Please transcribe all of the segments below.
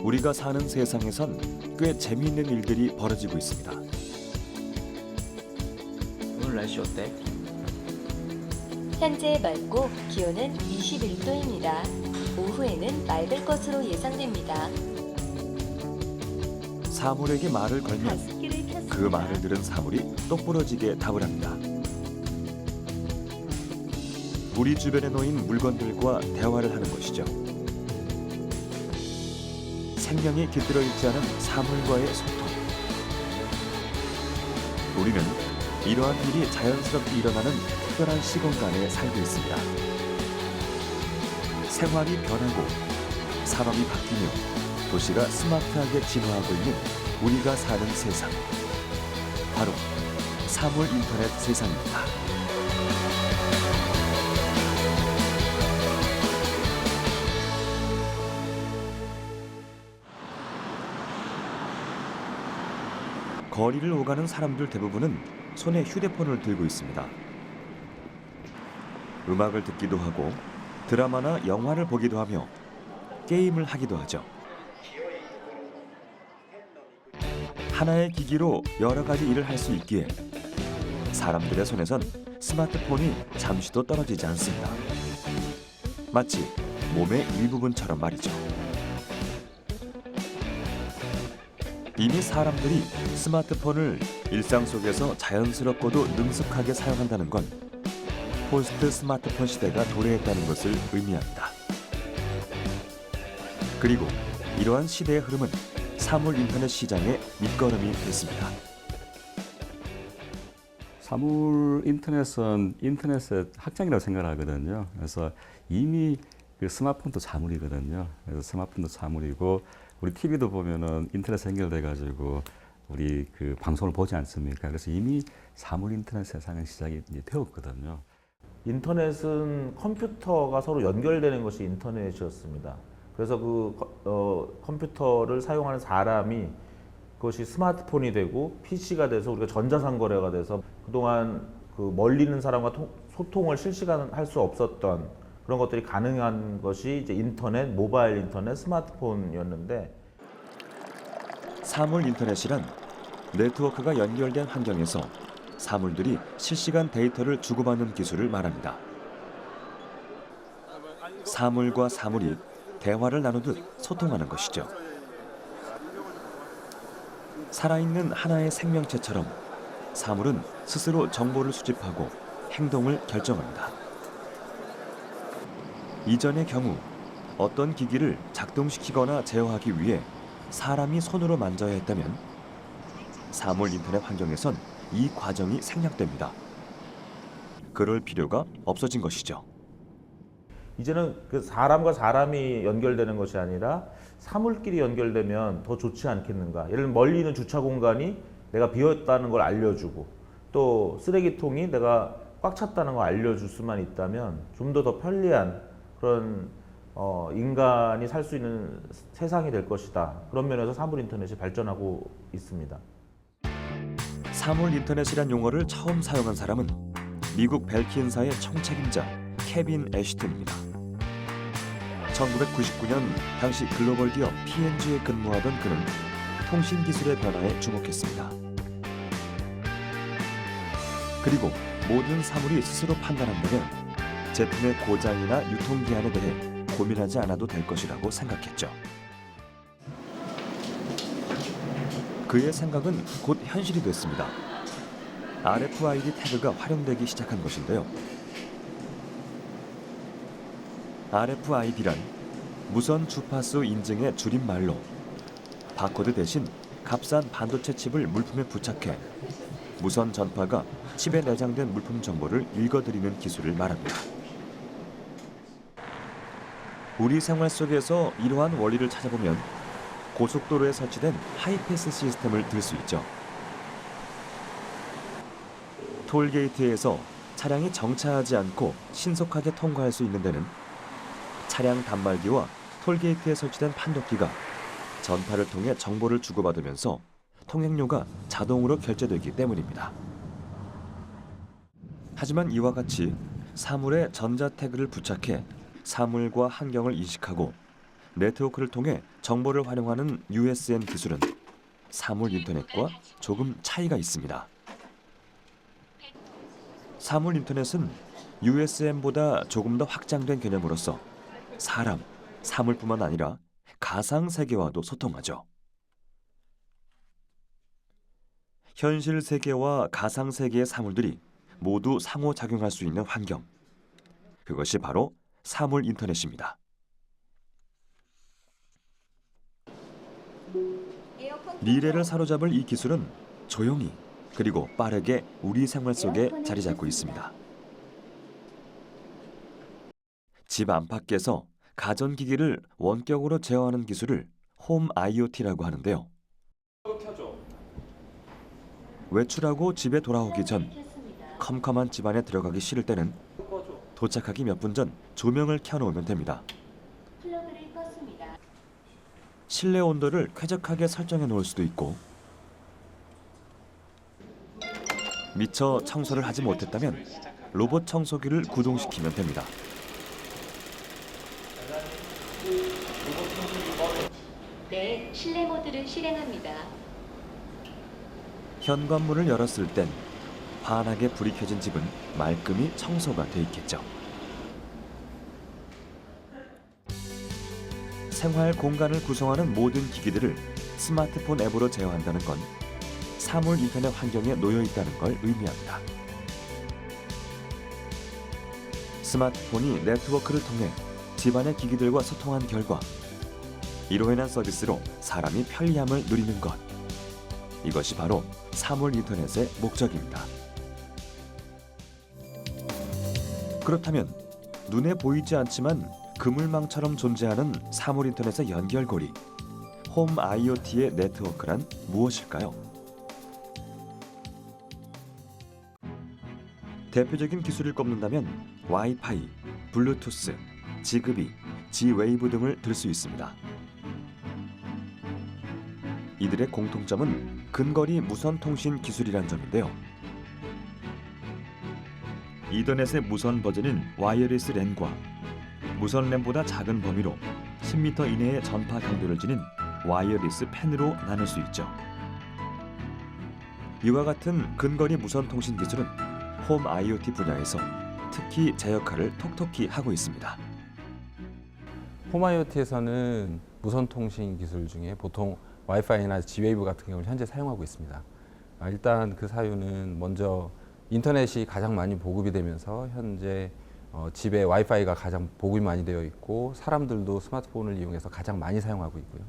우리가 사는 세상에선 꽤 재미있는 일들이 벌어지고 있습니다. 오늘 날씨 어때? 현재 맑고 기온은 21도입니다. 오후에는 맑을 것으로 예상됩니다. 사물에게 말을 걸면 그 말을 들은 사물이 똑부러지게 답을 합니다. 우리 주변에 놓인 물건들과 대화를 하는 것이죠. 생명이 깃들어 있지 않은 사물과의 소통. 우리는 이러한 일이 자연스럽게 일어나는 특별한 시공간에 살고 있습니다. 생활이 변하고 산업이 바뀌며 도시가 스마트하게 진화하고 있는 우리가 사는 세상. 바로 사물 인터넷 세상입니다. 거리를 오가는 사람들 대부분은 손에 휴대폰을 들고 있습니다. 음악을 듣기도 하고 드라마나 영화를 보기도 하며 게임을 하기도 하죠. 하나의 기기로 여러 가지 일을 할 수 있기에 사람들의 손에선 스마트폰이 잠시도 떨어지지 않습니다. 마치 몸의 일부분처럼 말이죠. 이미 사람들이 스마트폰을 일상 속에서 자연스럽고도 능숙하게 사용한다는 건 포스트 스마트폰 시대가 도래했다는 것을 의미합니다. 그리고 이러한 시대의 흐름은 사물 인터넷 시장의 밑거름이 됐습니다. 사물 인터넷은 인터넷의 확장이라고 생각을 하거든요. 그래서 이미 그 스마트폰도 사물이거든요. 그래서 스마트폰도 사물이고 우리 TV도 보면은 인터넷에 연결돼 가지고 우리 그 방송을 보지 않습니까? 그래서 이미 사물 인터넷 세상은 시작이 이제 되었거든요. 인터넷은 컴퓨터가 서로 연결되는 것이 인터넷이었습니다. 그래서 컴퓨터를 사용하는 사람이 그것이 스마트폰이 되고 PC가 돼서 우리가 전자상거래가 돼서 그동안 그 멀리 있는 사람과 소통을 실시간 할 수 없었던 그런 것들이 가능한 것이 이제 인터넷, 모바일 인터넷, 스마트폰이었는데 사물 인터넷이란 네트워크가 연결된 환경에서 사물들이 실시간 데이터를 주고받는 기술을 말합니다. 사물과 사물이 대화를 나누듯 소통하는 것이죠. 살아있는 하나의 생명체처럼 사물은 스스로 정보를 수집하고 행동을 결정합니다. 이전의 경우 어떤 기기를 작동시키거나 제어하기 위해 사람이 손으로 만져야 했다면 사물 인터넷 환경에선 이 과정이 생략됩니다. 그럴 필요가 없어진 것이죠. 이제는 그 사람과 사람이 연결되는 것이 아니라 사물끼리 연결되면 더 좋지 않겠는가. 예를 들면 멀리 있는 주차 공간이 내가 비었다는 걸 알려주고 또 쓰레기통이 내가 꽉 찼다는 걸 알려줄 수만 있다면 좀 더 편리한 그런 인간이 살 수 있는 세상이 될 것이다. 그런 면에서 사물 인터넷이 발전하고 있습니다. 사물 인터넷이란 용어를 처음 사용한 사람은 미국 벨킨사의 총책임자 케빈 애쉬튼입니다. 1999년 당시 글로벌 기업 P&G에 근무하던 그는 통신 기술의 변화에 주목했습니다. 그리고 모든 사물이 스스로 판단한다면 제품의 고장이나 유통기한에 대해 고민하지 않아도 될 것이라고 생각했죠. 그의 생각은 곧 현실이 됐습니다. RFID 태그가 활용되기 시작한 것인데요. RFID란 무선 주파수 인증의 줄임말로 바코드 대신 값싼 반도체 칩을 물품에 부착해 무선 전파가 칩에 내장된 물품 정보를 읽어드리는 기술을 말합니다. 우리 생활 속에서 이러한 원리를 찾아보면 고속도로에 설치된 하이패스 시스템을 들 수 있죠. 톨게이트에서 차량이 정차하지 않고 신속하게 통과할 수 있는 데는 차량 단말기와 톨게이트에 설치된 판독기가 전파를 통해 정보를 주고받으면서 통행료가 자동으로 결제되기 때문입니다. 하지만 이와 같이 사물에 전자 태그를 부착해 사물과 환경을 인식하고 네트워크를 통해 정보를 활용하는 USM 기술은 사물 인터넷과 조금 차이가 있습니다. 사물 인터넷은 USM보다 조금 더 확장된 개념으로서 사람, 사물뿐만 아니라 가상 세계와도 소통하죠. 현실 세계와 가상 세계의 사물들이 모두 상호작용할 수 있는 환경. 그것이 바로 사물 인터넷입니다. 미래를 사로잡을 이 기술은 조용히 그리고 빠르게 우리 생활 속에 자리 잡고 있습니다. 집 안팎에서 가전기기를 원격으로 제어하는 기술을 홈 IoT라고 하는데요. 외출하고 집에 돌아오기 전 컴컴한 집 안에 들어가기 싫을 때는 도착하기 몇 분 전 조명을 켜놓으면 됩니다. 실내 온도를 쾌적하게 설정해 놓을 수도 있고 미처 청소를 하지 못했다면 로봇 청소기를 구동시키면 됩니다. 네, 실내 모드를 실행합니다. 현관문을 열었을 땐 환하게 불이 켜진 집은 말끔히 청소가 돼 있겠죠. 생활 공간을 구성하는 모든 기기들을 스마트폰 앱으로 제어한다는 건 사물 인터넷 환경에 놓여 있다는 걸 의미합니다. 스마트폰이 네트워크를 통해 집안의 기기들과 소통한 결과 이로 인한 서비스로 사람이 편리함을 누리는 것. 이것이 바로 사물 인터넷의 목적입니다. 그렇다면 눈에 보이지 않지만 그물망처럼 존재하는 사물 인터넷의 연결고리, 홈 IoT의 네트워크란 무엇일까요? 대표적인 기술을 꼽는다면 와이파이, 블루투스, 지그비, 지웨이브 등을 들 수 있습니다. 이들의 공통점은 근거리 무선 통신 기술이란 점인데요. 이더넷의 무선 버전인 와이어리스 랜과 무선 랜보다 작은 범위로 10m 이내의 전파 강도를 지닌 와이어리스 팬으로 나눌 수 있죠. 이와 같은 근거리 무선 통신 기술은 홈 IoT 분야에서 특히 제 역할을 톡톡히 하고 있습니다. 홈IoT에서는 무선 통신 기술 중에 보통 와이파이나 G웨이브 같은 경우를 현재 사용하고 있습니다. 일단 그 사유는 먼저 인터넷이 가장 많이 보급이 되면서 현재 집에 와이파이가 가장 보급이 많이 되어 있고 사람들도 스마트폰을 이용해서 가장 많이 사용하고 있고요.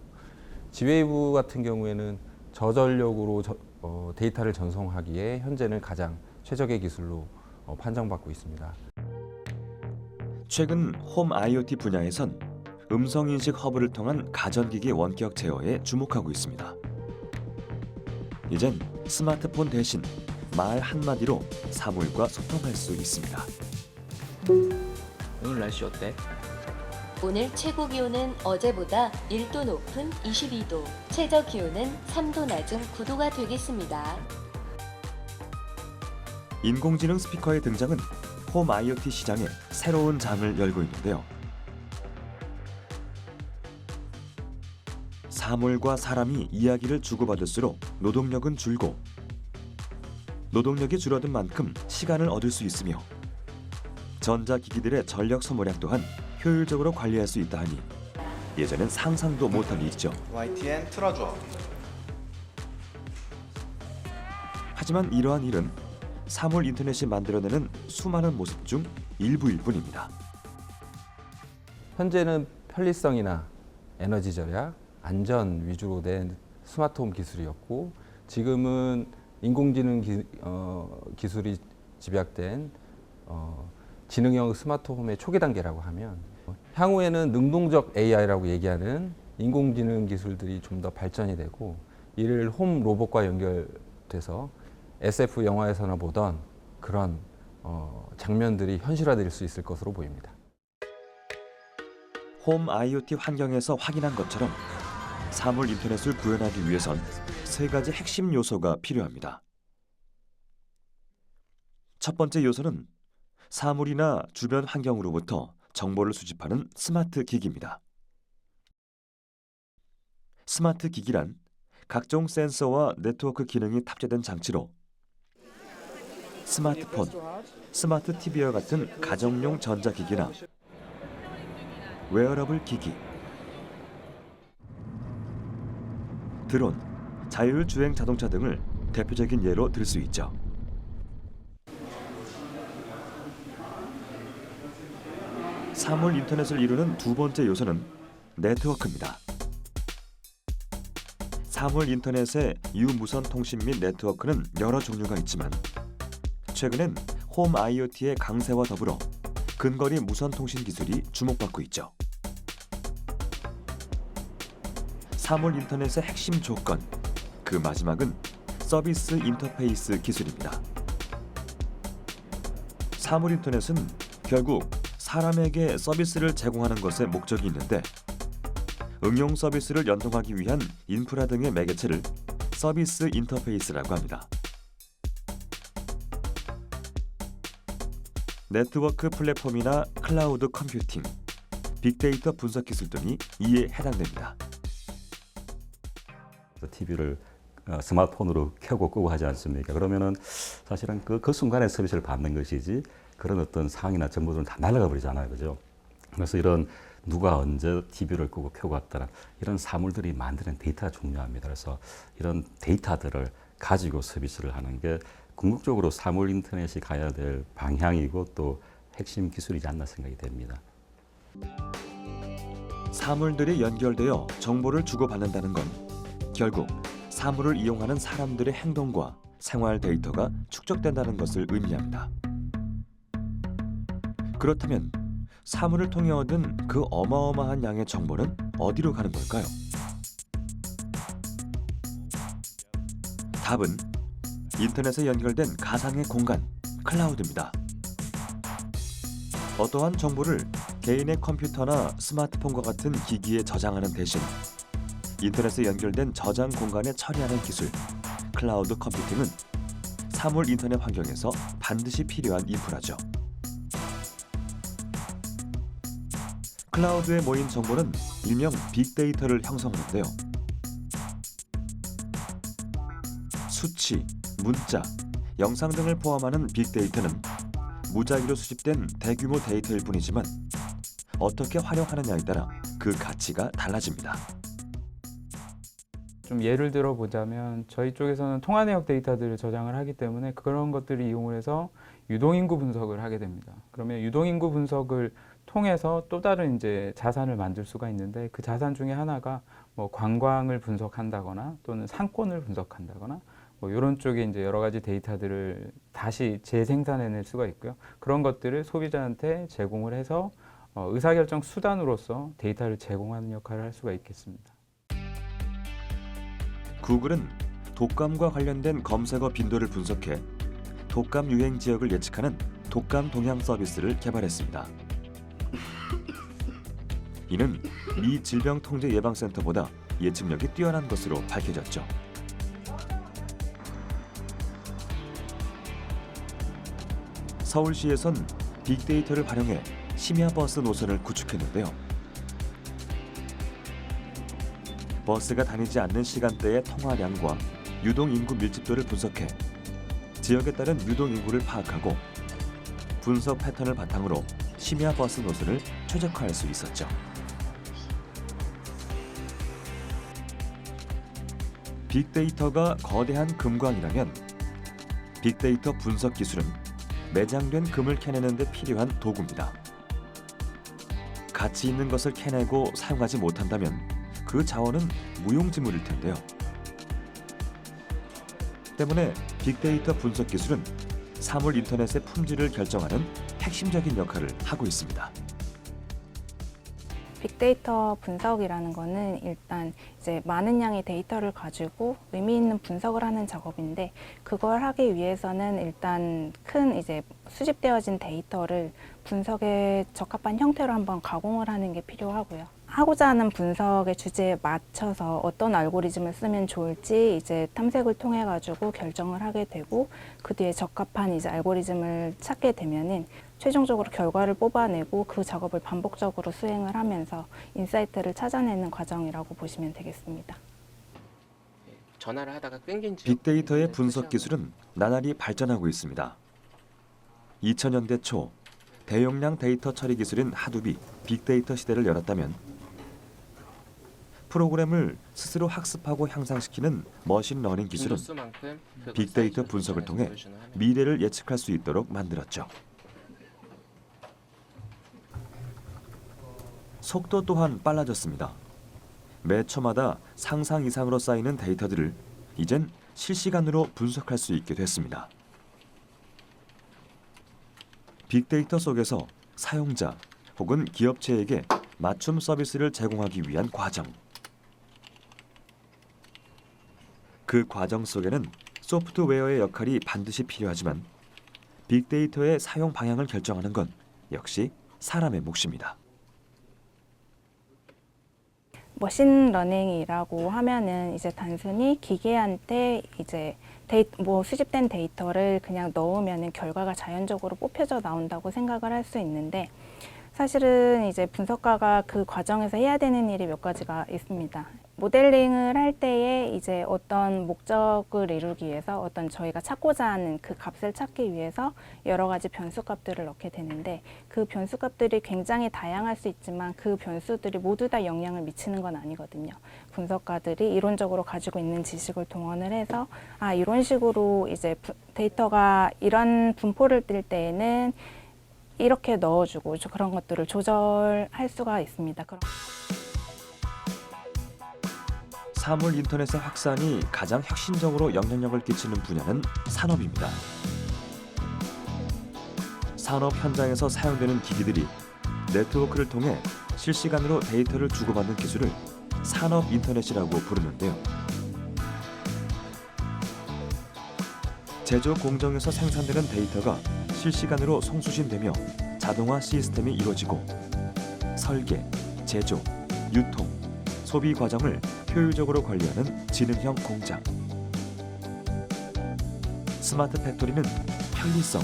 G웨이브 같은 경우에는 저전력으로 데이터를 전송하기에 현재는 가장 최적의 기술로 판정받고 있습니다. 최근 홈 IoT 분야에선 음성인식 허브를 통한 가전기기 원격 제어에 주목하고 있습니다. 이젠 스마트폰 대신 말 한마디로 사물과 소통할 수 있습니다. 오늘 날씨 어때? 오늘 최고 기온은 어제보다 1도 높은 22도, 최저 기온은 3도 낮은 9도가 되겠습니다. 인공지능 스피커의 등장은 홈 IoT 시장에 새로운 장을 열고 있는데요. 사물과 사람이 이야기를 주고받을수록 노동력은 줄고 노동력이 줄어든 만큼 시간을 얻을 수 있으며 전자기기들의 전력 소모량 또한 효율적으로 관리할 수 있다 하니 예전엔 상상도 못한 일이죠. YTN 틀어줘. 하지만 이러한 일은 사물 인터넷이 만들어내는 수많은 모습 중 일부일 뿐입니다. 현재는 편리성이나 에너지 절약, 안전 위주로 된 스마트홈 기술이었고 지금은 인공지능 기술이 집약된 지능형 스마트홈의 초기 단계라고 하면 향후에는 능동적 AI라고 얘기하는 인공지능 기술들이 좀 더 발전이 되고 이를 홈 로봇과 연결돼서 SF 영화에서나 보던 그런 장면들이 현실화될 수 있을 것으로 보입니다. 홈 IoT 환경에서 확인한 것처럼 사물 인터넷을 구현하기 위해선 세 가지 핵심 요소가 필요합니다. 첫 번째 요소는 사물이나 주변 환경으로부터 정보를 수집하는 스마트 기기입니다. 스마트 기기란 각종 센서와 네트워크 기능이 탑재된 장치로 스마트폰, 스마트 TV와 같은 가정용 전자기기나 웨어러블 기기, 드론, 자율주행 자동차 등을 대표적인 예로 들 수 있죠. 사물 인터넷을 이루는 두 번째 요소는 네트워크입니다. 사물 인터넷의 유무선 통신 및 네트워크는 여러 종류가 있지만 최근엔 홈 IoT의 강세와 더불어 근거리 무선 통신 기술이 주목받고 있죠. 사물 인터넷의 핵심 조건, 그 마지막은 서비스 인터페이스 기술입니다. 사물 인터넷은 결국 사람에게 서비스를 제공하는 것에 목적이 있는데 응용 서비스를 연동하기 위한 인프라 등의 매개체를 서비스 인터페이스라고 합니다. 네트워크 플랫폼이나 클라우드 컴퓨팅, 빅데이터 분석 기술 등이 이에 해당됩니다. TV를 스마트폰으로 켜고 끄고 하지 않습니까? 그러면은 사실은 그 순간에 서비스를 받는 것이지 그런 어떤 상황이나 정보들은 다 날아가 버리잖아요. 그죠? 그래서 이런 누가 언제 TV를 끄고 켜고 왔다는 이런 사물들이 만드는 데이터가 중요합니다. 그래서 이런 데이터들을 가지고 서비스를 하는 게 궁극적으로 사물 인터넷이 가야 될 방향이고 또 핵심 기술이지 않나 생각이 됩니다. 사물들이 연결되어 정보를 주고받는다는 건 결국 사물을 이용하는 사람들의 행동과 생활 데이터가 축적된다는 것을 의미합니다. 그렇다면 사물을 통해 얻은 그 어마어마한 양의 정보는 어디로 가는 걸까요? 답은 인터넷에 연결된 가상의 공간, 클라우드입니다. 어떠한 정보를 개인의 컴퓨터나 스마트폰과 같은 기기에 저장하는 대신 인터넷에 연결된 저장 공간에 처리하는 기술, 클라우드 컴퓨팅은 사물 인터넷 환경에서 반드시 필요한 인프라죠. 클라우드에 모인 정보는 일명 빅데이터를 형성하는데요. 수치, 문자, 영상 등을 포함하는 빅데이터는 무작위로 수집된 대규모 데이터일 뿐이지만 어떻게 활용하느냐에 따라 그 가치가 달라집니다. 좀 예를 들어 보자면 저희 쪽에서는 통화 내역 데이터들을 저장을 하기 때문에 그런 것들을 이용을 해서 유동인구 분석을 하게 됩니다. 그러면 유동인구 분석을 통해서 또 다른 이제 자산을 만들 수가 있는데 그 자산 중에 하나가 뭐 관광을 분석한다거나 또는 상권을 분석한다거나 뭐 이런 쪽에 이제 여러 가지 데이터들을 다시 재생산해낼 수가 있고요. 그런 것들을 소비자한테 제공을 해서 의사결정 수단으로서 데이터를 제공하는 역할을 할 수가 있겠습니다. 구글은 독감과 관련된 검색어 빈도를 분석해 독감 유행 지역을 예측하는 독감 동향 서비스를 개발했습니다. 이는 미 질병통제예방센터보다 예측력이 뛰어난 것으로 밝혀졌죠. 서울시에선 빅데이터를 활용해 심야버스 노선을 구축했는데요. 버스가 다니지 않는 시간대의 통화량과 유동인구 밀집도를 분석해 지역에 따른 유동인구를 파악하고 분석 패턴을 바탕으로 심야버스 노선을 최적화할 수 있었죠. 빅데이터가 거대한 금광이라면 빅데이터 분석 기술은 매장된 금을 캐내는 데 필요한 도구입니다. 가치 있는 것을 캐내고 사용하지 못한다면 그 자원은 무용지물일 텐데요. 때문에 빅데이터 분석 기술은 사물 인터넷의 품질을 결정하는 핵심적인 역할을 하고 있습니다. 빅데이터 분석이라는 거는 일단 이제 많은 양의 데이터를 가지고 의미 있는 분석을 하는 작업인데 그걸 하기 위해서는 일단 큰 이제 수집되어진 데이터를 분석에 적합한 형태로 한번 가공을 하는 게 필요하고요. 하고자 하는 분석의 주제에 맞춰서 어떤 알고리즘을 쓰면 좋을지 이제 탐색을 통해 가지고 결정을 하게 되고 그 뒤에 적합한 이제 알고리즘을 찾게 되면은 최종적으로 결과를 뽑아내고 그 작업을 반복적으로 수행을 하면서 인사이트를 찾아내는 과정이라고 보시면 되겠습니다. 전화를 하다가 끊긴 지 빅데이터의 분석 기술은 나날이 발전하고 있습니다. 2000년대 초 대용량 데이터 처리 기술인 하둡이 빅데이터 시대를 열었다면 프로그램을 스스로 학습하고 향상시키는 머신러닝 기술은 빅데이터 분석을 통해 미래를 예측할 수 있도록 만들었죠. 속도 또한 빨라졌습니다. 매 초마다 상상 이상으로 쌓이는 데이터들을 이젠 실시간으로 분석할 수 있게 됐습니다. 빅데이터 속에서 사용자 혹은 기업체에게 맞춤 서비스를 제공하기 위한 과정. 그 과정 속에는 소프트웨어의 역할이 반드시 필요하지만 빅데이터의 사용 방향을 결정하는 건 역시 사람의 몫입니다. 머신러닝이라고 하면은 이제 단순히 기계한테 이제 수집된 데이터를 그냥 넣으면은 결과가 자연적으로 뽑혀져 나온다고 생각을 할 수 있는데 사실은 이제 분석가가 그 과정에서 해야 되는 일이 몇 가지가 있습니다. 모델링을 할 때에 이제 어떤 목적을 이루기 위해서 어떤 저희가 찾고자 하는 그 값을 찾기 위해서 여러 가지 변수값들을 넣게 되는데 그 변수값들이 굉장히 다양할 수 있지만 그 변수들이 모두 다 영향을 미치는 건 아니거든요. 분석가들이 이론적으로 가지고 있는 지식을 동원을 해서 이런 식으로 이제 데이터가 이런 분포를 띌 때에는 이렇게 넣어주고 그런 것들을 조절할 수가 있습니다. 사물 인터넷의 확산이 가장 혁신적으로 영향력을 끼치는 분야는 산업입니다. 산업 현장에서 사용되는 기기들이 네트워크를 통해 실시간으로 데이터를 주고받는 기술을 산업 인터넷이라고 부르는데요. 제조 공정에서 생산되는 데이터가 실시간으로 송수신되며 자동화 시스템이 이루어지고 설계, 제조, 유통, 소비 과정을 효율적으로 관리하는 지능형 공장. 스마트 팩토리는 편리성,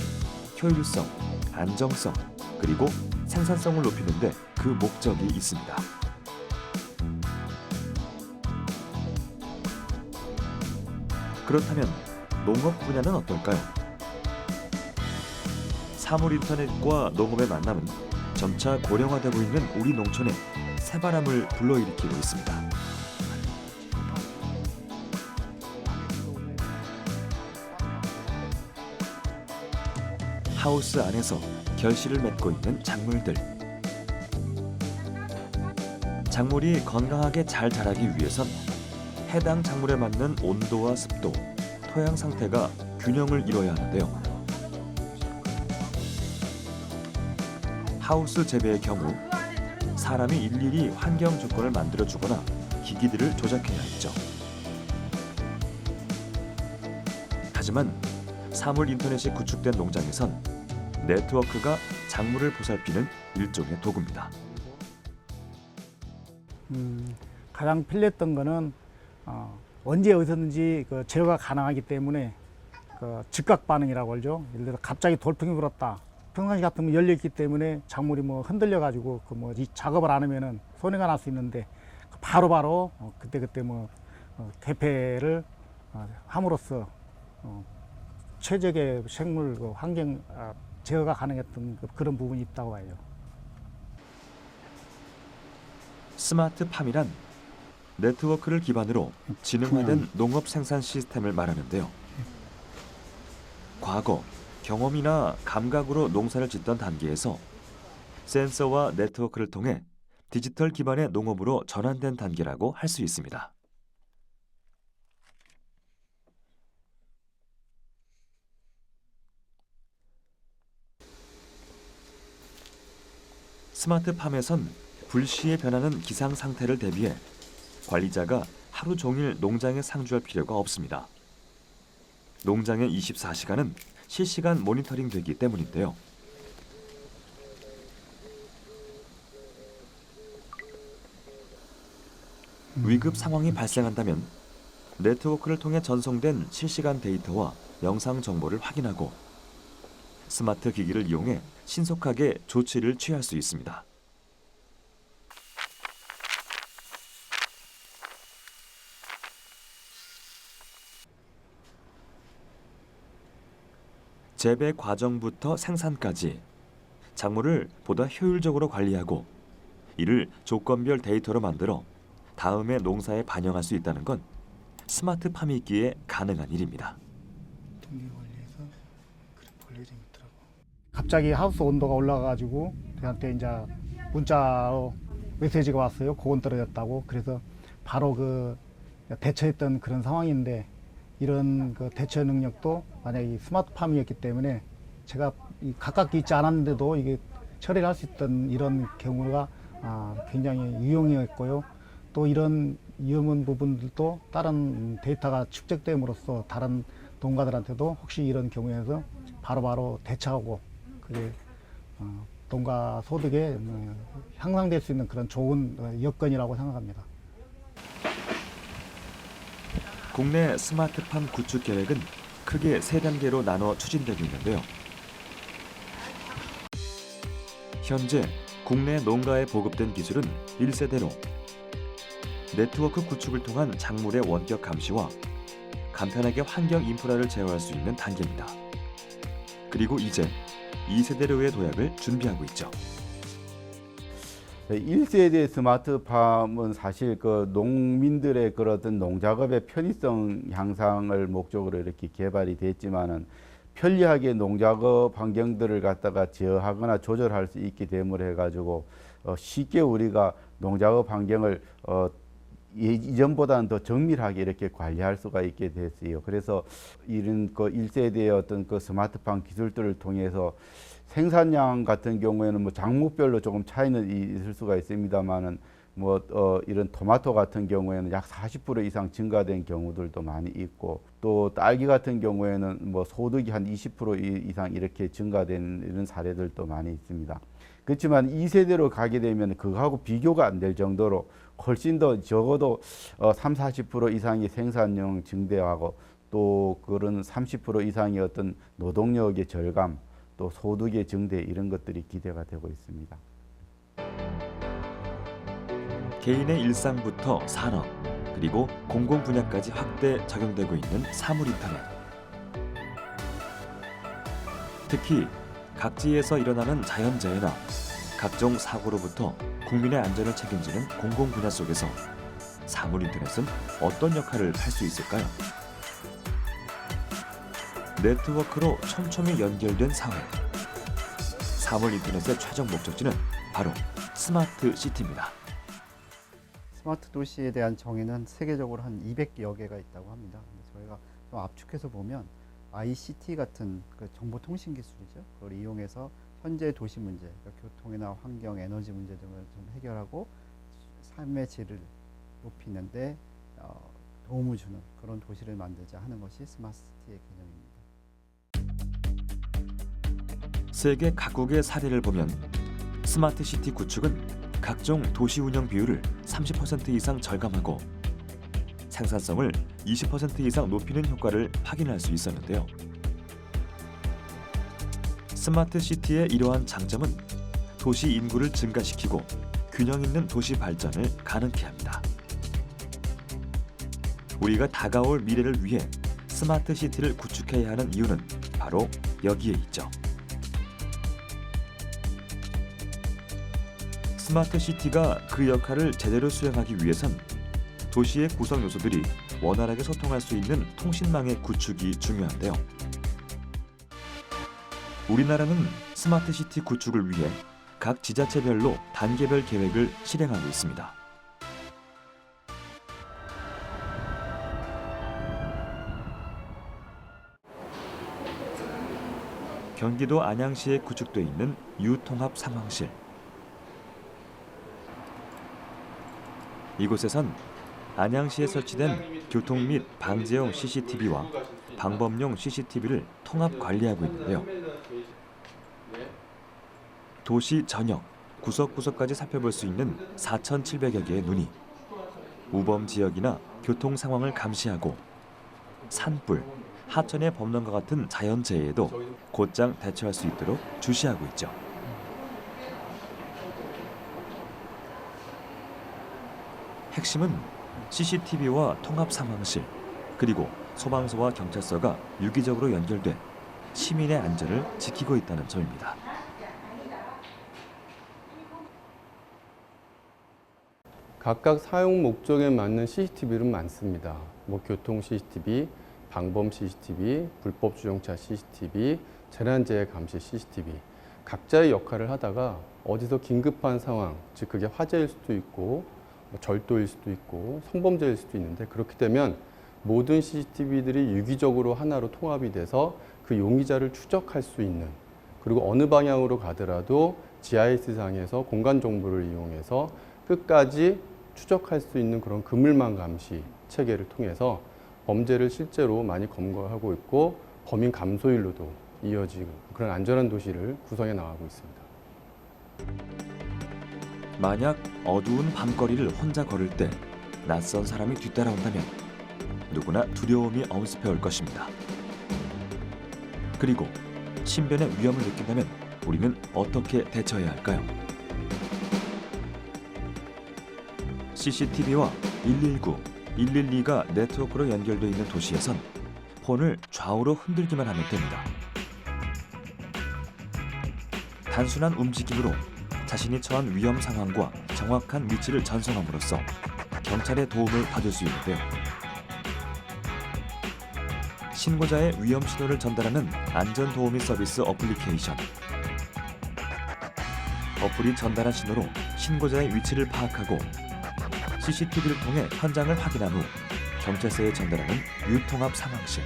효율성, 안정성, 그리고 생산성을 높이는 데 그 목적이 있습니다. 그렇다면 농업 분야는 어떨까요? 사물 인터넷과 농업의 만남은 점차 고령화되고 있는 우리 농촌에 새바람을 불러일으키고 있습니다. 하우스 안에서 결실을 맺고 있는 작물들. 작물이 건강하게 잘 자라기 위해선 해당 작물에 맞는 온도와 습도, 토양 상태가 균형을 이뤄야 하는데요. 하우스 재배의 경우 사람이 일일이 환경 조건을 만들어주거나 기기들을 조작해야 했죠. 하지만 사물 인터넷이 구축된 농장에선 네트워크가 작물을 보살피는 일종의 도구입니다. 가장 편리했던 거는 언제 어디서든지 그 제어가 가능하기 때문에 그 즉각 반응이라고 하죠. 예를 들어 갑자기 돌풍이 불었다. 평상시 같으면 열려있기 때문에 작물이 뭐 흔들려 가지고 이 작업을 안 하면은 손해가 날 수 있는데 바로바로 그때 대패를 함으로써 최적의 생물 환경 제어가 가능했던 그런 부분이 있다고 봐요. 스마트팜이란 네트워크를 기반으로 지능화된 농업 생산 시스템을 말하는데요. 과거 경험이나 감각으로 농사를 짓던 단계에서 센서와 네트워크를 통해 디지털 기반의 농업으로 전환된 단계라고 할 수 있습니다. 스마트팜에선 불시에 변하는 기상 상태를 대비해 관리자가 하루 종일 농장에 상주할 필요가 없습니다. 농장의 24시간은 실시간 모니터링 되기 때문인데요. 위급 상황이 발생한다면 네트워크를 통해 전송된 실시간 데이터와 영상 정보를 확인하고 스마트 기기를 이용해 신속하게 조치를 취할 수 있습니다. 재배 과정부터 생산까지 작물을 보다 효율적으로 관리하고 이를 조건별 데이터로 만들어 다음의 농사에 반영할 수 있다는 건 스마트 팜이 있기에 가능한 일입니다. 갑자기 하우스 온도가 올라가가지고 저한테 이제 문자로 메시지가 왔어요. 고온 떨어졌다고. 그래서 바로 그 대처했던 그런 상황인데 이런 그 대처 능력도 만약에 이 스마트팜이었기 때문에 제가 가깝게 있지 않았는데도 이게 처리를 할 수 있던 이런 경우가 굉장히 유용했고요. 또 이런 위험한 부분들도 다른 데이터가 축적됨으로써 다른 농가들한테도 혹시 이런 경우에서 바로바로 대처하고 그게 농가 소득에 향상될 수 있는 그런 좋은 여건이라고 생각합니다. 국내 스마트팜 구축 계획은 크게 3단계로 나눠 추진되고 있는데요. 현재 국내 농가에 보급된 기술은 1세대로 네트워크 구축을 통한 작물의 원격 감시와 간편하게 환경 인프라를 제어할 수 있는 단계입니다. 그리고 이제 2세대로의 도약을 준비하고 있죠. 1세대 스마트팜은 사실 그 농민들의 그런 어떤 농작업의 편의성 향상을 목적으로 이렇게 개발이 됐지만은 편리하게 농작업 환경들을 갖다가 제어하거나 조절할 수 있게 됨을 해가지고 쉽게 우리가 농작업 환경을 이전보다는 더 정밀하게 이렇게 관리할 수가 있게 됐어요. 그래서 이런 그 1세대의 어떤 그 스마트팜 기술들을 통해서 생산량 같은 경우에는 뭐 작물별로 조금 차이는 있을 수가 있습니다만은 이런 토마토 같은 경우에는 약 40% 이상 증가된 경우들도 많이 있고 또 딸기 같은 경우에는 뭐 소득이 한 20% 이상 이렇게 증가된 이런 사례들도 많이 있습니다. 그렇지만 2세대로 가게 되면 그거하고 비교가 안 될 정도로 훨씬 더 적어도 30-40% 이상의 생산량 증대하고 또 그런 30% 이상의 어떤 노동력의 절감 또 소득의 증대 이런 것들이 기대가 되고 있습니다. 개인의 일상부터 산업, 그리고 공공 분야까지 확대 적용되고 있는 사물 인터넷. 특히 각지에서 일어나는 자연재해나 각종 사고로부터 국민의 안전을 책임지는 공공 분야 속에서 사물 인터넷은 어떤 역할을 할 수 있을까요? 네트워크로 촘촘히 연결된 사회. 사물 인터넷의 최종 목적지는 바로 스마트 시티입니다. 스마트 도시에 대한 정의는 세계적으로 한 200여 개가 있다고 합니다. 저희가 좀 압축해서 보면 ICT 같은 그 정보통신 기술이죠. 그걸 이용해서 현재 도시 문제, 그러니까 교통이나 환경, 에너지 문제 등을 좀 해결하고 삶의 질을 높이는 데 도움을 주는 그런 도시를 만들자 하는 것이 스마트 시티의 개념입니다. 세계 각국의 사례를 보면 스마트 시티 구축은 각종 도시 운영 비율을 30% 이상 절감하고 생산성을 20% 이상 높이는 효과를 확인할 수 있었는데요. 스마트 시티의 이러한 장점은 도시 인구를 증가시키고 균형 있는 도시 발전을 가능케 합니다. 우리가 다가올 미래를 위해 스마트 시티를 구축해야 하는 이유는 바로 여기에 있죠. 스마트 시티가 그 역할을 제대로 수행하기 위해선 도시의 구성 요소들이 원활하게 소통할 수 있는 통신망의 구축이 중요한데요. 우리나라는 스마트 시티 구축을 위해 각 지자체별로 단계별 계획을 실행하고 있습니다. 경기도 안양시에 구축돼 있는 유통합 상황실. 이곳에선 안양시에 설치된 교통 및 방제용 CCTV와 방범용 CCTV를 통합 관리하고 있는데요. 도시 전역, 구석구석까지 살펴볼 수 있는 4,700여 개의 눈이 우범 지역이나 교통 상황을 감시하고 산불, 하천의 범람과 같은 자연재해에도 곧장 대처할 수 있도록 주시하고 있죠. 핵심은 CCTV와 통합 상황실, 그리고 소방서와 경찰서가 유기적으로 연결돼 시민의 안전을 지키고 있다는 점입니다. 각각 사용 목적에 맞는 CCTV는 많습니다. 뭐 교통 CCTV, 방범 CCTV, 불법 주정차 CCTV, 재난재해 감시 CCTV. 각자의 역할을 하다가 어디서 긴급한 상황, 즉 그게 화재일 수도 있고 뭐 절도일 수도 있고 성범죄일 수도 있는데, 그렇게 되면 모든 CCTV들이 유기적으로 하나로 통합이 돼서 그 용의자를 추적할 수 있는, 그리고 어느 방향으로 가더라도 GIS상에서 공간 정보를 이용해서 끝까지 추적할 수 있는 그런 그물망 감시 체계를 통해서 범죄를 실제로 많이 검거하고 있고 범인 감소율로도 이어지고 그런 안전한 도시를 구성해 나가고 있습니다. 만약 어두운 밤거리를 혼자 걸을 때 낯선 사람이 뒤따라온다면 누구나 두려움이 엄습해 올 것입니다. 그리고 신변의 위험을 느낀다면 우리는 어떻게 대처해야 할까요? CCTV와 119, 112가 네트워크로 연결되어 있는 도시에선 폰을 좌우로 흔들기만 하면 됩니다. 단순한 움직임으로 자신이 처한 위험 상황과 정확한 위치를 전송함으로써 경찰의 도움을 받을 수 있는데요. 신고자의 위험 신호를 전달하는 안전도우미 서비스 어플리케이션. 어플이 전달한 신호로 신고자의 위치를 파악하고 CCTV를 통해 현장을 확인한 후 경찰서에 전달하는 유통합 상황실.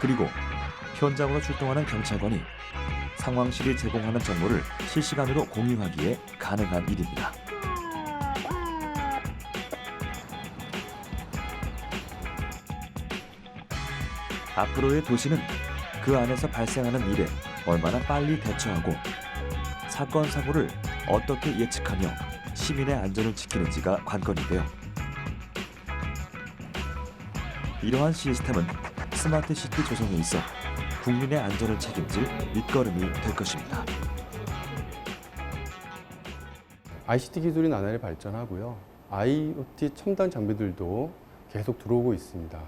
그리고 현장으로 출동하는 경찰관이 상황실이 제공하는 정보를 실시간으로 공유하기에 가능한 일입니다. 앞으로의 도시는 그 안에서 발생하는 일에 얼마나 빨리 대처하고 사건, 사고를 어떻게 예측하며 시민의 안전을 지키는지가 관건인데요. 이러한 시스템은 스마트 시티 조성에 있어 국민의 안전을 책임질 밑거름이 될 것입니다. ICT 기술이 나날이 발전하고요. IoT 첨단 장비들도 계속 들어오고 있습니다.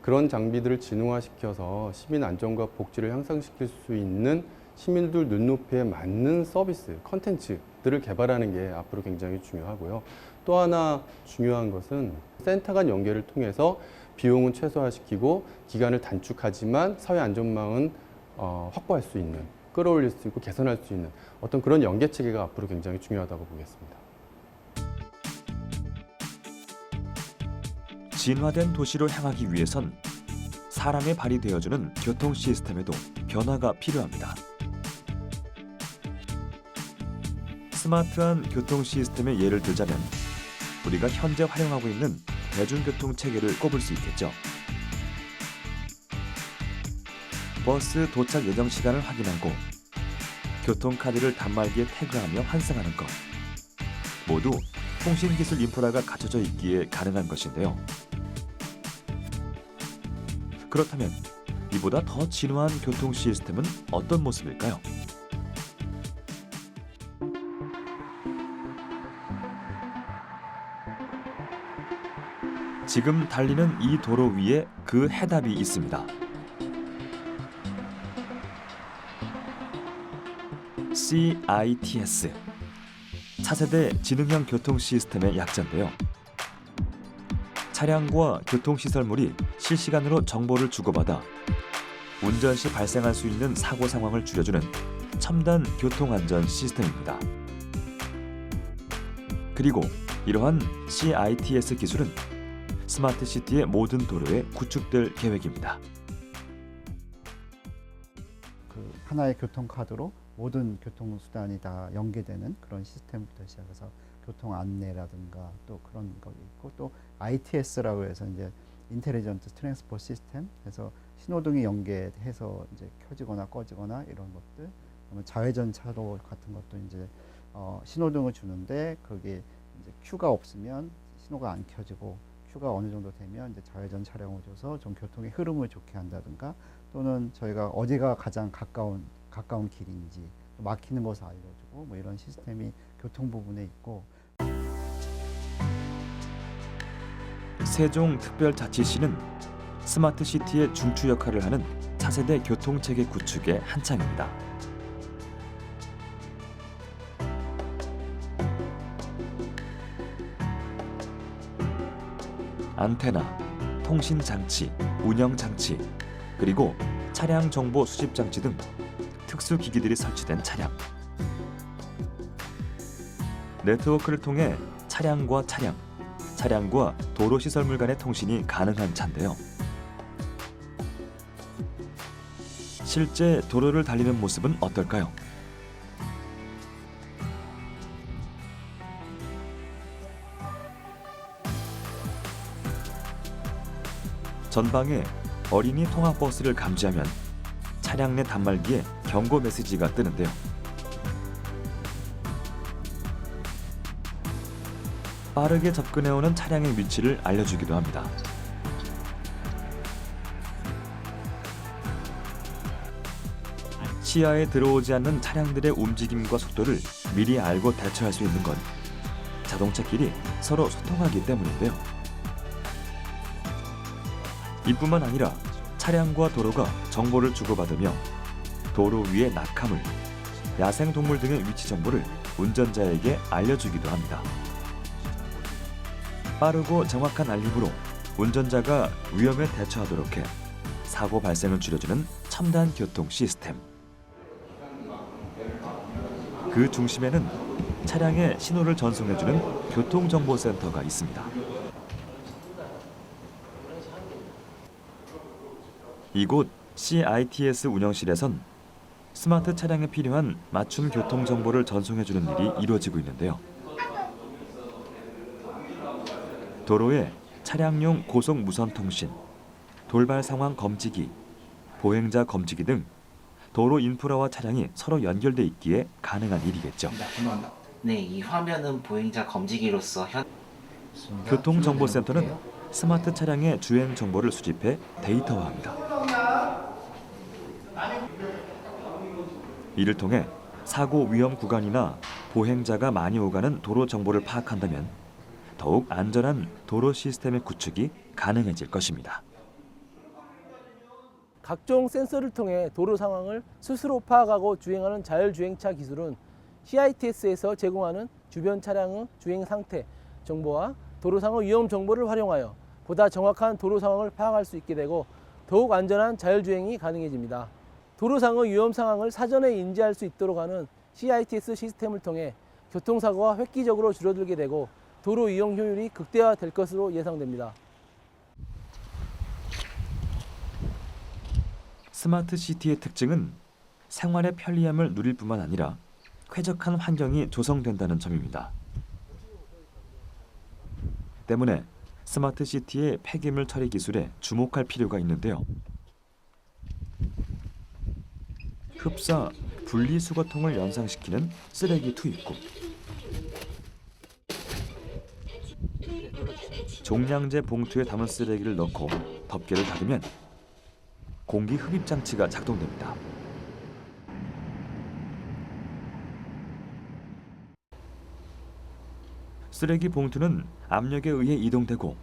그런 장비들을 진흥화시켜서 시민 안전과 복지를 향상시킬 수 있는 시민들 눈높이에 맞는 서비스, 컨텐츠들을 개발하는 게 앞으로 굉장히 중요하고요. 또 하나 중요한 것은 센터 간 연계를 통해서 비용은 최소화시키고 기간을 단축하지만 사회 안전망은 확보할 수 있는, 끌어올릴 수 있고 개선할 수 있는 어떤 그런 연계 체계가 앞으로 굉장히 중요하다고 보겠습니다. 진화된 도시로 향하기 위해선 사람의 발이 되어주는 교통 시스템에도 변화가 필요합니다. 스마트한 교통 시스템의 예를 들자면 우리가 현재 활용하고 있는 대중교통 체계를 꼽을 수 있겠죠. 버스 도착 예정 시간을 확인하고 교통카드를 단말기에 태그하며 환승하는 것, 모두 통신기술 인프라가 갖춰져 있기에 가능한 것인데요. 그렇다면 이보다 더 진화한 교통 시스템은 어떤 모습일까요? 지금 달리는 이 도로 위에 그 해답이 있습니다. CITS, 차세대 지능형 교통 시스템의 약자인데요. 차량과 교통시설물이 실시간으로 정보를 주고받아 운전 시 발생할 수 있는 사고 상황을 줄여주는 첨단 교통안전 시스템입니다. 그리고 이러한 CITS 기술은 스마트 시티의 모든 도로에 구축될 계획입니다. 그 하나의 교통카드로 모든 교통수단이 다 연계되는 그런 시스템부터 시작해서 교통 안내라든가 또 그런 거 있고, 또 ITS라고 해서 이제 인텔리전트 트랜스포트 시스템 해서 신호등이 연계해서 이제 켜지거나 꺼지거나 이런 것들, 그러면 좌회전 차로 같은 것도 이제 신호등을 주는데 거기에 이제 큐가 없으면 신호가 안 켜지고 큐가 어느 정도 되면 이제 좌회전 차량을 줘서 좀 교통의 흐름을 좋게 한다든가, 또는 저희가 어디가 가장 가까운 길인지 막히는 것을 알려주고 뭐 이런 시스템이 교통 부분에 있고. 세종특별자치시는 스마트 시티의 중추 역할을 하는 차세대 교통체계 구축에 한창입니다. 안테나, 통신장치, 운영장치, 그리고 차량 정보 수집장치 등 특수 기기들이 설치된 차량. 네트워크를 통해 차량과 차량, 차량과 도로시설물 간의 통신이 가능한 차인데요. 실제 도로를 달리는 모습은 어떨까요? 전방에 어린이 통학버스를 감지하면 차량 내 단말기에 경고 메시지가 뜨는데요. 빠르게 접근해오는 차량의 위치를 알려주기도 합니다. 시야에 들어오지 않는 차량들의 움직임과 속도를 미리 알고 대처할 수 있는 건 자동차끼리 서로 소통하기 때문인데요. 이뿐만 아니라 차량과 도로가 정보를 주고받으며 도로 위의 낙하물, 야생동물 등의 위치 정보를 운전자에게 알려주기도 합니다. 빠르고 정확한 알림으로 운전자가 위험에 대처하도록 해 사고 발생을 줄여주는 첨단 교통 시스템. 그 중심에는 차량의 신호를 전송해주는 교통정보센터가 있습니다. 이곳 CITS 운영실에선 스마트 차량에 필요한 맞춤 교통 정보를 전송해주는 일이 이루어지고 있는데요. 도로에 차량용 고속 무선 통신, 돌발 상황 검지기, 보행자 검지기 등 도로 인프라와 차량이 서로 연결돼 있기에 가능한 일이겠죠. 네, 이 화면은 보행자 검지기로서 교통정보센터는 스마트 차량의 주행 정보를 수집해 데이터화합니다. 이를 통해 사고 위험 구간이나 보행자가 많이 오가는 도로 정보를 파악한다면 더욱 안전한 도로 시스템의 구축이 가능해질 것입니다. 각종 센서를 통해 도로 상황을 스스로 파악하고 주행하는 자율주행차 기술은 CITS에서 제공하는 주변 차량의 주행 상태 정보와 도로상의 위험 정보를 활용하여 보다 정확한 도로 상황을 파악할 수 있게 되고 더욱 안전한 자율주행이 가능해집니다. 도로상의 위험 상황을 사전에 인지할 수 있도록 하는 CITS 시스템을 통해 교통사고가 획기적으로 줄어들게 되고 도로 이용 효율이 극대화될 것으로 예상됩니다. 스마트 시티의 특징은 생활의 편리함을 누릴 뿐만 아니라 쾌적한 환경이 조성된다는 점입니다. 때문에 스마트 시티의 폐기물 처리 기술에 주목할 필요가 있는데요. 흡사 분리수거통을 연상시키는 쓰레기 투입구, 종량제 봉투에 담은 쓰레기를 넣고 덮개를 닫으면 공기 흡입 장치가 작동됩니다. 쓰레기 봉투는 압력에 의해 이동되고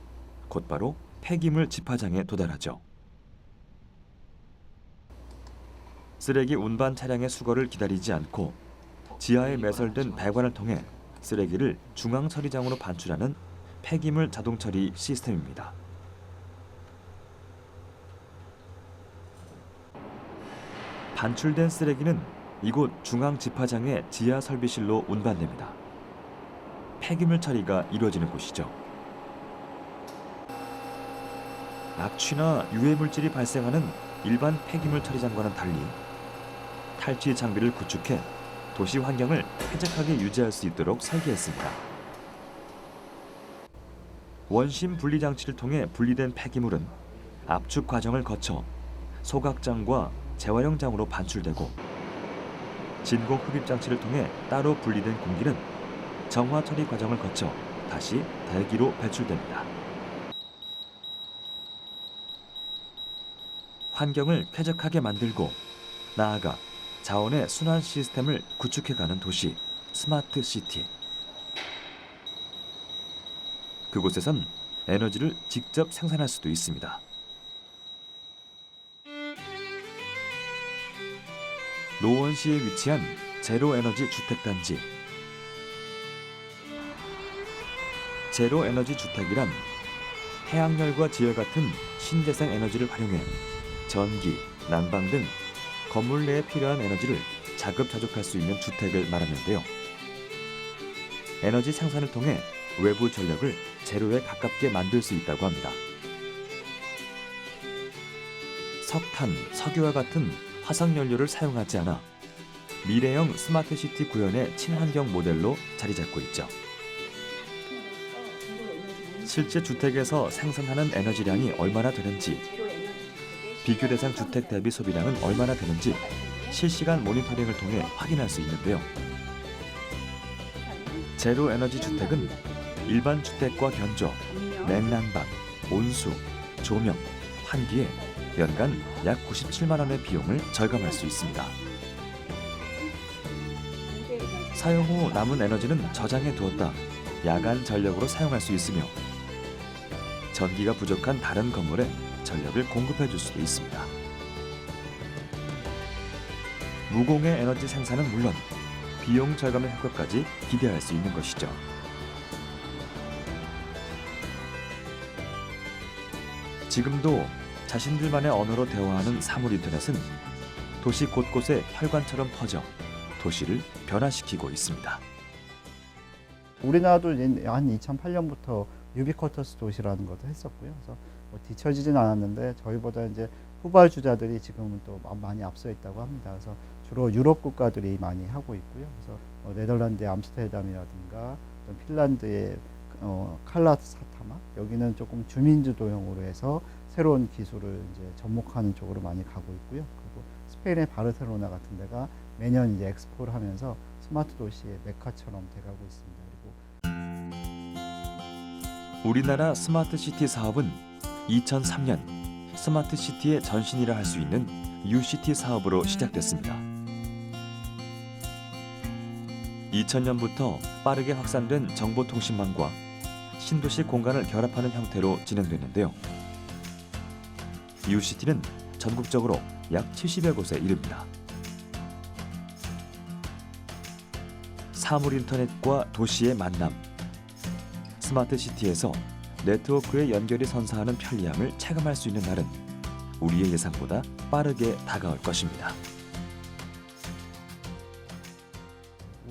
곧바로 폐기물 집화장에 도달하죠. 쓰레기 운반 차량의 수거를 기다리지 않고 지하에 매설된 배관을 통해 쓰레기를 중앙 처리장으로 반출하는 폐기물 자동 처리 시스템입니다. 반출된 쓰레기는 이곳 중앙 집화장의 지하 설비실로 운반됩니다. 폐기물 처리가 이루어지는 곳이죠. 악취나 유해 물질이 발생하는 일반 폐기물 처리장과는 달리 탈취 장비를 구축해 도시 환경을 쾌적하게 유지할 수 있도록 설계했습니다. 원심 분리 장치를 통해 분리된 폐기물은 압축 과정을 거쳐 소각장과 재활용장으로 반출되고 진공 흡입 장치를 통해 따로 분리된 공기는 정화 처리 과정을 거쳐 다시 대기로 배출됩니다. 환경을 쾌적하게 만들고 나아가 자원의 순환 시스템을 구축해가는 도시, 스마트 시티. 그곳에선 에너지를 직접 생산할 수도 있습니다. 노원시에 위치한 제로에너지 주택단지. 제로에너지 주택이란 해양열과 지열 같은 신재생 에너지를 활용해 전기, 난방 등 건물 내에 필요한 에너지를 자급자족할 수 있는 주택을 말하는데요. 에너지 생산을 통해 외부 전력을 제로에 가깝게 만들 수 있다고 합니다. 석탄, 석유와 같은 화석연료를 사용하지 않아 미래형 스마트시티 구현의 친환경 모델로 자리 잡고 있죠. 실제 주택에서 생산하는 에너지량이 얼마나 되는지, 비교 대상 주택 대비 소비량은 얼마나 되는지 실시간 모니터링을 통해 확인할 수 있는데요. 제로 에너지 주택은 일반 주택과 견조, 냉난방, 온수, 조명, 환기에 연간 약 97만 원의 비용을 절감할 수 있습니다. 사용 후 남은 에너지는 저장해 두었다 야간 전력으로 사용할 수 있으며 전기가 부족한 다른 건물에 전력을 공급해 줄 수도 있습니다. 무공해 에너지 생산은 물론 비용 절감의 효과까지 기대할 수 있는 것이죠. 지금도 자신들만의 언어로 대화하는 사물 인터넷은 도시 곳곳에 혈관처럼 퍼져 도시를 변화시키고 있습니다. 우리나라도 한 2008년부터 유비쿼터스 도시라는 것도 했었고요. 그래서 뭐 뒤처지진 않았는데 저희보다 이제 후발주자들이 지금은 또 많이 앞서 있다고 합니다. 그래서 주로 유럽 국가들이 많이 하고 있고요. 그래서 네덜란드의 암스테르담이라든가 핀란드의 칼라사타마 여기는 조금 주민주도형으로 해서 새로운 기술을 이제 접목하는 쪽으로 많이 가고 있고요. 그리고 스페인의 바르셀로나 같은 데가 매년 이제 엑스포를 하면서 스마트 도시의 메카처럼 돼가고 있습니다. 우리나라 스마트 시티 사업은 2003년 스마트 시티의 전신이라 할 수 있는 UCT 사업으로 시작됐습니다. 2000년부터 빠르게 확산된 정보통신망과 신도시 공간을 결합하는 형태로 진행됐는데요. UCT는 전국적으로 약 70여 곳에 이릅니다. 사물 인터넷과 도시의 만남. 스마트 시티에서 네트워크의 연결이 선사하는 편리함을 체감할 수 있는 날은 우리의 예상보다 빠르게 다가올 것입니다.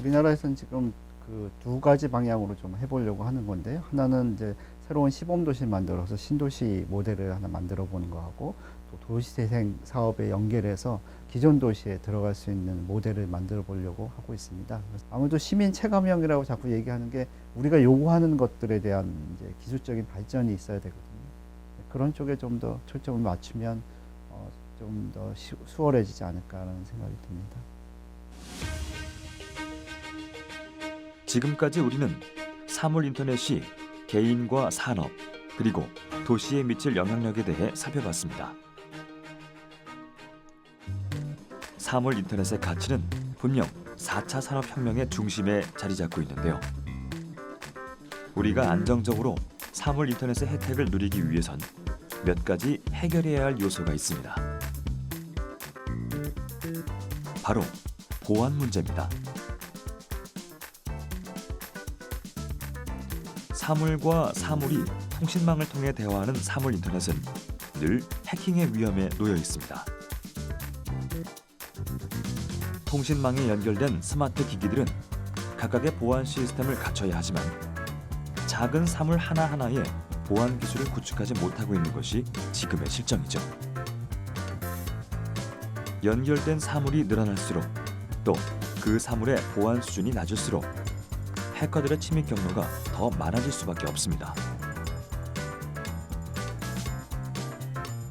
우리나라에서는 지금 그 두 가지 방향으로 좀 해보려고 하는 건데요. 하나는 이제 새로운 시범도시를 만들어서 신도시 모델을 하나 만들어 보는 거하고 또 도시재생 사업에 연결해서 기존 도시에 들어갈 수 있는 모델을 만들어 보려고 하고 있습니다. 아무래도 시민 체감형이라고 자꾸 얘기하는 게 우리가 요구하는 것들에 대한 이제 기술적인 발전이 있어야 되거든요. 그런 쪽에 좀 더 초점을 맞추면 좀 더 수월해지지 않을까라는 생각이 듭니다. 지금까지 우리는 사물 인터넷이 개인과 산업 그리고 도시에 미칠 영향력에 대해 살펴봤습니다. 사물 인터넷의 가치는 분명 4차 산업혁명의 중심에 자리 잡고 있는데요. 우리가 안정적으로 사물 인터넷의 혜택을 누리기 위해선 몇 가지 해결해야 할 요소가 있습니다. 바로 보안 문제입니다. 사물과 사물이 통신망을 통해 대화하는 사물 인터넷은 늘 해킹의 위험에 놓여 있습니다. 통신망에 연결된 스마트 기기들은 각각의 보안 시스템을 갖춰야 하지만 작은 사물 하나하나에 보안 기술을 구축하지 못하고 있는 것이 지금의 실정이죠. 연결된 사물이 늘어날수록 또 그 사물의 보안 수준이 낮을수록 해커들의 침입 경로가 더 많아질 수밖에 없습니다.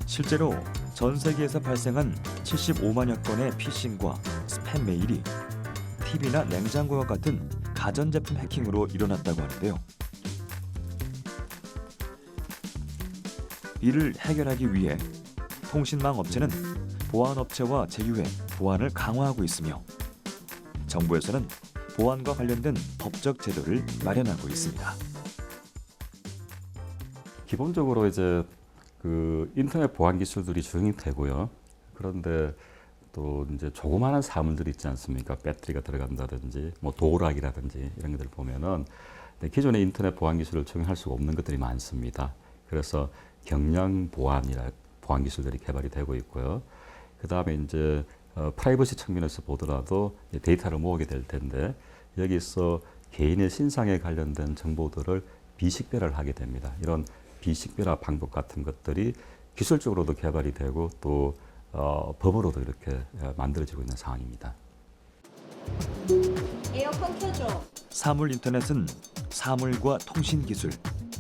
실제로 전 세계에서 발생한 75만여 건의 피싱과 스팸 메일이 TV나 냉장고와 같은 가전제품 해킹으로 일어났다고 하는데요. 이를 해결하기 위해 통신망 업체는 보안 업체와 제휴해 보안을 강화하고 있으며 정부에서는 보안과 관련된 법적 제도를 마련하고 있습니다. 기본적으로 이제 그 인터넷 보안 기술들이 적용이 되고요. 그런데 또 이제 조그마한 사물들이 있지 않습니까? 배터리가 들어간다든지 뭐 도락이라든지 이런 것들 보면은 기존의 인터넷 보안 기술을 적용할 수가 없는 것들이 많습니다. 그래서 경량 보안 기술들이 개발이 되고 있고요. 그 다음에 이제 프라이버시 측면에서 보더라도 데이터를 모으게 될 텐데 여기서 개인의 신상에 관련된 정보들을 비식별을 하게 됩니다. 이런 비식별화 방법 같은 것들이 기술적으로도 개발이 되고 또 법으로도 이렇게 만들어지고 있는 상황입니다. 에어컨 켜줘. 사물 인터넷은 사물과 통신 기술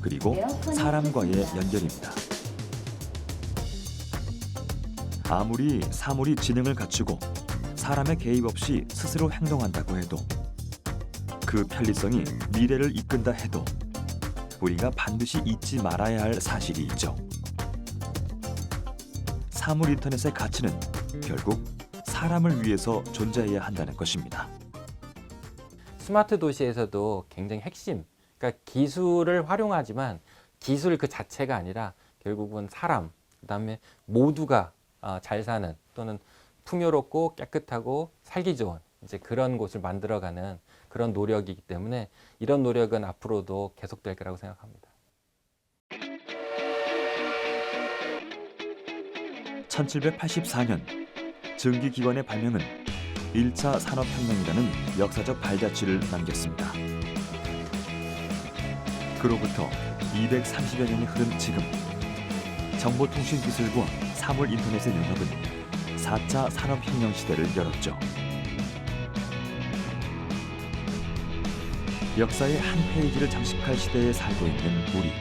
그리고 사람과의 연결입니다. 아무리 사물이 지능을 갖추고 사람의 개입 없이 스스로 행동한다고 해도 그 편리성이 미래를 이끈다 해도 우리가 반드시 잊지 말아야 할 사실이 있죠. 사물 인터넷의 가치는 결국 사람을 위해서 존재해야 한다는 것입니다. 스마트 도시에서도 굉장히 핵심, 그러니까 기술을 활용하지만 기술 그 자체가 아니라 결국은 사람, 그다음에 모두가 잘 사는 또는 풍요롭고 깨끗하고 살기 좋은 이제 그런 곳을 만들어가는 그런 노력이기 때문에 이런 노력은 앞으로도 계속될 거라고 생각합니다. 1784년 증기기관의 발명은 1차 산업혁명이라는 역사적 발자취를 남겼습니다. 그로부터 230여 년이 흐른 지금 정보통신 기술과 사물 인터넷의 융합은 4차 산업혁명 시대를 열었죠. 역사의 한 페이지를 장식할 시대에 살고 있는 우리.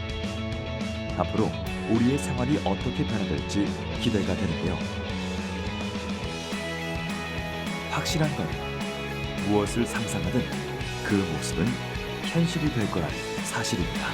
앞으로 우리의 생활이 어떻게 변화될지 기대가 되는데요. 확실한 건 무엇을 상상하든 그 모습은 현실이 될 거란 사실입니다.